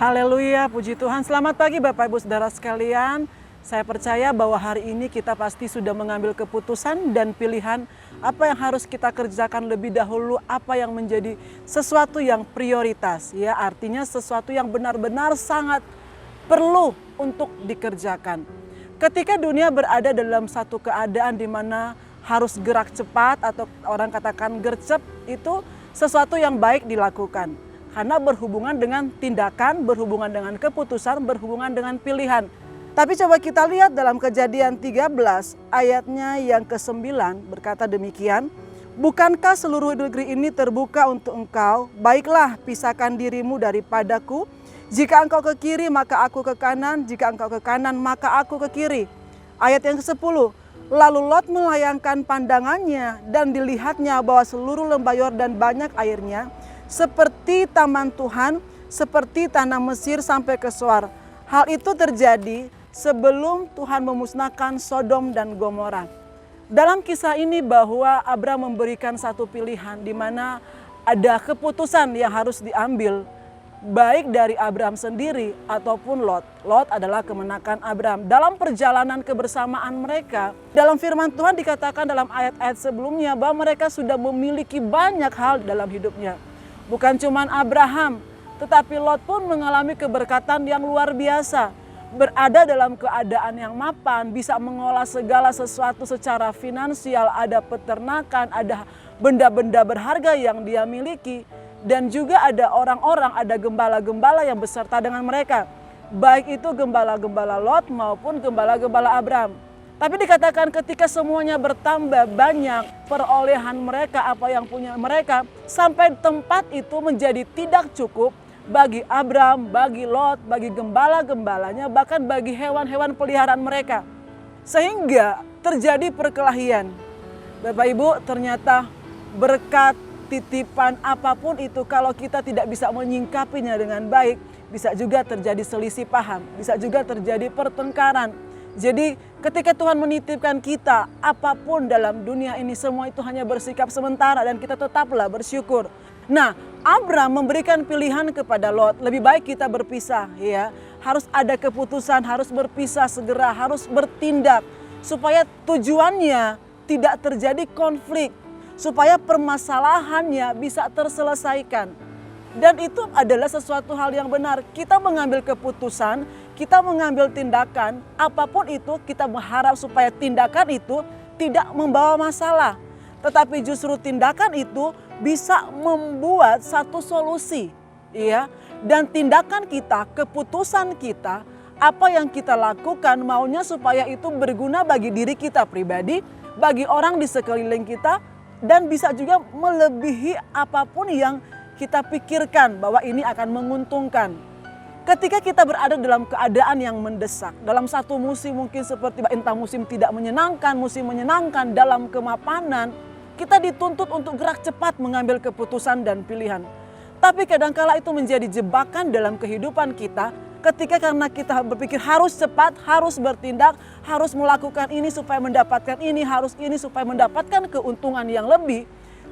Haleluya, puji Tuhan. Selamat pagi Bapak Ibu Saudara sekalian. Saya percaya bahwa hari ini kita pasti sudah mengambil keputusan dan pilihan apa yang harus kita kerjakan lebih dahulu, apa yang menjadi sesuatu yang prioritas. Ya, artinya sesuatu yang benar-benar sangat perlu untuk dikerjakan. Ketika dunia berada dalam satu keadaan di mana harus gerak cepat atau orang katakan gercep, itu sesuatu yang baik dilakukan. Karena berhubungan dengan tindakan, berhubungan dengan keputusan, berhubungan dengan pilihan. Tapi coba kita lihat dalam Kejadian 13 ayatnya yang ke-9 berkata demikian. Bukankah seluruh negeri ini terbuka untuk engkau? Baiklah, pisahkan dirimu daripadaku. Jika engkau ke kiri maka aku ke kanan, jika engkau ke kanan maka aku ke kiri. Ayat yang ke-10. Lalu Lot melayangkan pandangannya dan dilihatnya bahwa seluruh lembah Yordan banyak airnya. Seperti taman Tuhan, seperti tanah Mesir sampai ke Zoar. Hal itu terjadi sebelum Tuhan memusnahkan Sodom dan Gomora. Dalam kisah ini bahwa Abraham memberikan satu pilihan di mana ada keputusan yang harus diambil. Baik dari Abraham sendiri ataupun Lot. Lot adalah kemenakan Abraham. Dalam perjalanan kebersamaan mereka, dalam firman Tuhan dikatakan dalam ayat-ayat sebelumnya bahwa mereka sudah memiliki banyak hal dalam hidupnya. Bukan cuma Abraham, tetapi Lot pun mengalami keberkatan yang luar biasa. Berada dalam keadaan yang mapan, bisa mengolah segala sesuatu secara finansial, ada peternakan, ada benda-benda berharga yang dia miliki. Dan juga ada orang-orang, ada gembala-gembala yang beserta dengan mereka. Baik itu gembala-gembala Lot maupun gembala-gembala Abraham. Tapi dikatakan ketika semuanya bertambah banyak perolehan mereka, apa yang punya mereka, sampai tempat itu menjadi tidak cukup bagi Abraham, bagi Lot, bagi gembala-gembalanya, bahkan bagi hewan-hewan peliharaan mereka. Sehingga terjadi perkelahian. Bapak Ibu, ternyata berkat titipan apapun itu kalau kita tidak bisa menyingkapinya dengan baik, bisa juga terjadi selisih paham, bisa juga terjadi pertengkaran. Jadi ketika Tuhan menitipkan kita apapun dalam dunia ini semua itu hanya bersikap sementara dan kita tetaplah bersyukur. Nah, Abraham memberikan pilihan kepada Lot, lebih baik kita berpisah ya. Harus ada keputusan, harus berpisah segera, harus bertindak supaya tujuannya tidak terjadi konflik, supaya permasalahannya bisa terselesaikan. Dan itu adalah sesuatu hal yang benar. Kita mengambil keputusan, kita mengambil tindakan, apapun itu kita berharap supaya tindakan itu tidak membawa masalah. Tetapi justru tindakan itu bisa membuat satu solusi. Ya. Dan tindakan kita, keputusan kita, apa yang kita lakukan maunya supaya itu berguna bagi diri kita pribadi, bagi orang di sekeliling kita, dan bisa juga melebihi apapun yang kita pikirkan bahwa ini akan menguntungkan. Ketika kita berada dalam keadaan yang mendesak, dalam satu musim mungkin seperti entah musim tidak menyenangkan, musim menyenangkan, dalam kemapanan, kita dituntut untuk gerak cepat mengambil keputusan dan pilihan. Tapi kadangkala itu menjadi jebakan dalam kehidupan kita, ketika karena kita berpikir harus cepat, harus bertindak, harus melakukan ini supaya mendapatkan ini, harus ini supaya mendapatkan keuntungan yang lebih.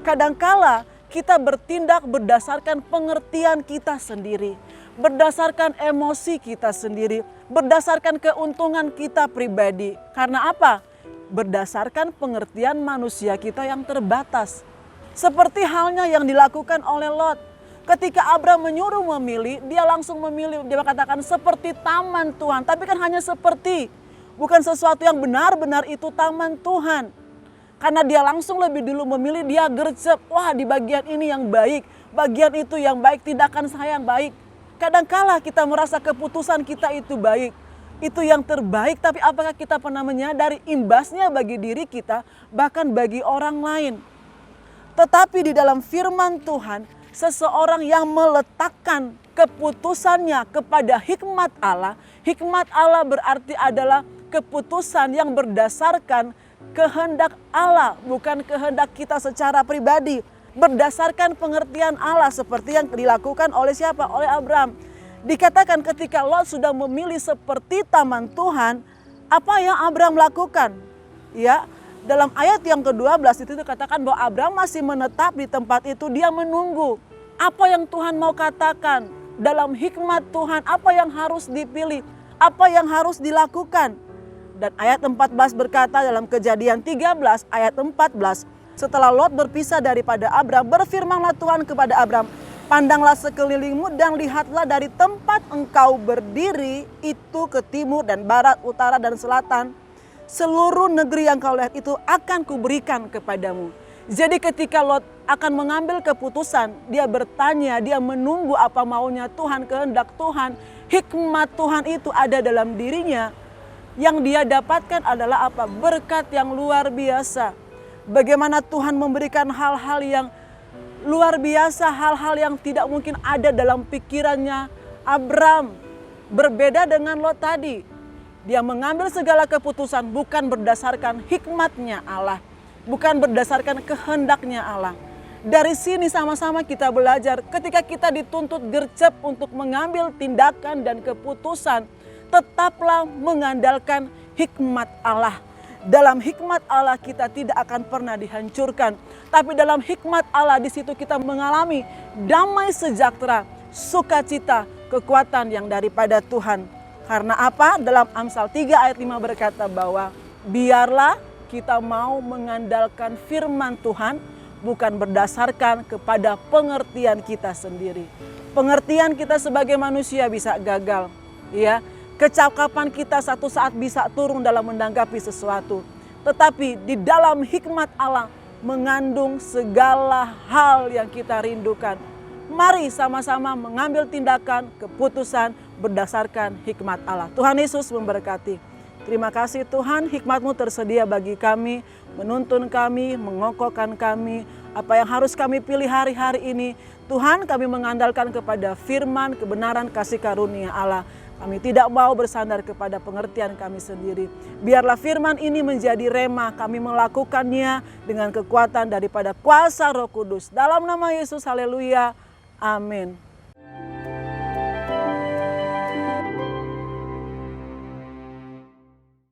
Kadangkala kita bertindak berdasarkan pengertian kita sendiri, berdasarkan emosi kita sendiri, berdasarkan keuntungan kita pribadi. Karena apa? Berdasarkan pengertian manusia kita yang terbatas. Seperti halnya yang dilakukan oleh Lot. Ketika Abraham menyuruh memilih, dia langsung memilih. Dia katakan seperti taman Tuhan. Tapi kan hanya seperti. Bukan sesuatu yang benar-benar itu taman Tuhan. Karena dia langsung lebih dulu memilih, dia gercep. Wah, di bagian ini yang baik. Bagian itu yang baik, tindakan saya yang baik. Kadangkala kita merasa keputusan kita itu baik. Itu yang terbaik, tapi apakah kita pernah menyadari imbasnya bagi diri kita, bahkan bagi orang lain. Tetapi di dalam firman Tuhan, seseorang yang meletakkan keputusannya kepada hikmat Allah berarti adalah keputusan yang berdasarkan kehendak Allah, bukan kehendak kita secara pribadi. Berdasarkan pengertian Allah seperti yang dilakukan oleh siapa? Oleh Abraham. Dikatakan ketika Lot sudah memilih seperti taman Tuhan, apa yang Abraham lakukan? Ya, dalam ayat yang ke-12 itu dikatakan bahwa Abraham masih menetap di tempat itu, dia menunggu. Apa yang Tuhan mau katakan? dalam hikmat Tuhan apa yang harus dipilih, apa yang harus dilakukan. Dan ayat 14 berkata dalam Kejadian 13 ayat 14, setelah Lot berpisah daripada Abram, berfirmanlah Tuhan kepada Abram, pandanglah sekelilingmu dan lihatlah dari tempat engkau berdiri itu ke timur dan barat, utara dan selatan. Seluruh negeri yang kau lihat itu akan kuberikan kepadamu. Jadi ketika Lot akan mengambil keputusan, dia bertanya, dia menunggu apa maunya Tuhan, kehendak Tuhan, hikmat Tuhan itu ada dalam dirinya. Yang dia dapatkan adalah apa? Berkat yang luar biasa. Bagaimana Tuhan memberikan hal-hal yang luar biasa, hal-hal yang tidak mungkin ada dalam pikirannya Abram. Berbeda dengan Lot tadi. Dia mengambil segala keputusan bukan berdasarkan hikmatnya Allah. Bukan berdasarkan kehendaknya Allah. Dari sini sama-sama kita belajar ketika kita dituntut gercep untuk mengambil tindakan dan keputusan, tetaplah mengandalkan hikmat Allah. Dalam hikmat Allah kita tidak akan pernah dihancurkan. Tapi dalam hikmat Allah di situ kita mengalami damai sejahtera, sukacita, kekuatan yang daripada Tuhan. Karena apa? Dalam Amsal 3 ayat 5 berkata bahwa biarlah kita mau mengandalkan firman Tuhan bukan berdasarkan kepada pengertian kita sendiri. Pengertian kita sebagai manusia bisa gagal, ya. Kecakapan kita satu saat bisa turun dalam menanggapi sesuatu. Tetapi di dalam hikmat Allah mengandung segala hal yang kita rindukan. Mari sama-sama mengambil tindakan, keputusan berdasarkan hikmat Allah. Tuhan Yesus memberkati. Terima kasih Tuhan, hikmat-Mu tersedia bagi kami, menuntun kami, mengokohkan kami. Apa yang harus kami pilih hari-hari ini, Tuhan, kami mengandalkan kepada firman, kebenaran, kasih karunia Allah. Kami tidak mau bersandar kepada pengertian kami sendiri. Biarlah firman ini menjadi rema, kami melakukannya dengan kekuatan daripada kuasa Roh Kudus. Dalam nama Yesus, haleluya, amin.